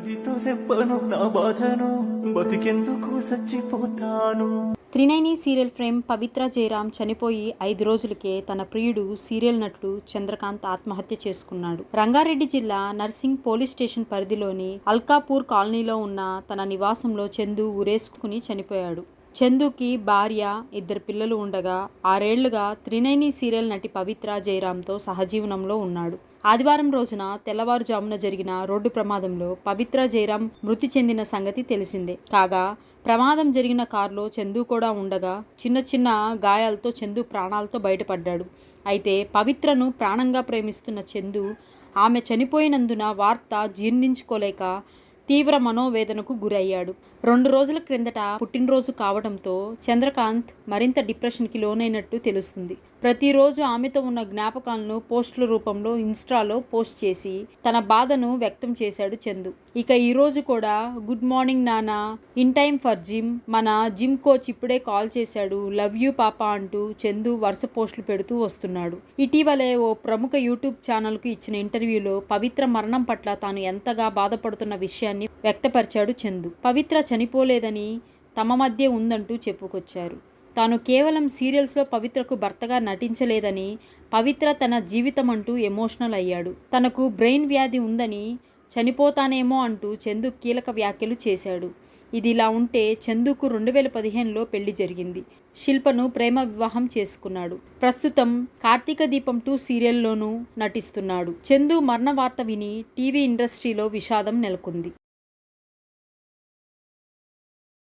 ఎవరితో చెప్పను నా బాధను బతికెందుకు చచ్చిపోతాను. త్రినైని సీరియల్ ఫ్రేమ్ పవిత్ర జయరాం చనిపోయి 5 రోజులకే తన ప్రియుడు సీరియల్ నటుడు చంద్రకాంత్ ఆత్మహత్య చేసుకున్నాడు. రంగారెడ్డి జిల్లా నర్సింగ్ పోలీస్ స్టేషన్ పరిధిలోని అల్కాపూర్ కాలనీలో ఉన్న తన నివాసంలో చందు ఉరేసుకుని చనిపోయాడు. చందుకి భార్య, 2 పిల్లలు ఉండగా 6 ఏళ్లుగా త్రినైని సీరియల్ నటి పవిత్ర జయరాంతో సహజీవనంలో ఉన్నాడు. ఆదివారం రోజున తెల్లవారుజామున జరిగిన రోడ్డు ప్రమాదంలో పవిత్ర జయరాం మృతి చెందిన సంగతి తెలిసిందే. కాగా ప్రమాదం జరిగిన కారులో చందు కూడా ఉండగా చిన్న చిన్న గాయాలతో చందు ప్రాణాలతో బయటపడ్డాడు. అయితే పవిత్రను ప్రాణంగా ప్రేమిస్తున్న చందు ఆమె చనిపోయినందున వార్త జీర్ణించుకోలేక తీవ్ర మనోవేదనకు గురయ్యాడు. 2 రోజుల క్రిందట పుట్టినరోజు కావడంతో చంద్రకాంత్ మరింత డిప్రెషన్కి లోనైనట్టు తెలుస్తుంది. ప్రతిరోజు ఆమెతో ఉన్న జ్ఞాపకాలను పోస్టుల రూపంలో ఇన్స్టాలో పోస్ట్ చేసి తన బాధను వ్యక్తం చేశాడు చందు. ఇక ఈరోజు కూడా గుడ్ మార్నింగ్ నానా, ఇన్ టైమ్ ఫర్ జిమ్, మన జిమ్ కోచ్ ఇప్పుడే కాల్ చేశాడు, లవ్ యూ పాపా అంటూ చందు వరుస పోస్టులు పెడుతూ వస్తున్నాడు. ఇటీవలే ఓ ప్రముఖ యూట్యూబ్ ఛానల్కు ఇచ్చిన ఇంటర్వ్యూలో పవిత్ర మరణం పట్ల తాను ఎంతగా బాధపడుతున్న విషయాన్ని వ్యక్తపరిచాడు చందు. పవిత్ర చనిపోలేదని తమ మధ్య ఉందంటూ చెప్పుకొచ్చారు. తాను కేవలం సీరియల్స్లో పవిత్రకు భర్తగా నటించలేదని, పవిత్ర తన జీవితం అంటూ ఎమోషనల్ అయ్యాడు. తనకు బ్రెయిన్ వ్యాధి ఉందని, చనిపోతానేమో అంటూ చందు కీలక వ్యాఖ్యలు చేశాడు. ఇది ఇలా ఉంటే చందుకు 2015లో పెళ్లి జరిగింది. శిల్పను ప్రేమ వివాహం చేసుకున్నాడు. ప్రస్తుతం కార్తీక దీపం 2 సీరియల్లోనూ నటిస్తున్నాడు. చందు మరణ వార్త విని టీవీ ఇండస్ట్రీలో విషాదం నెలకొంది.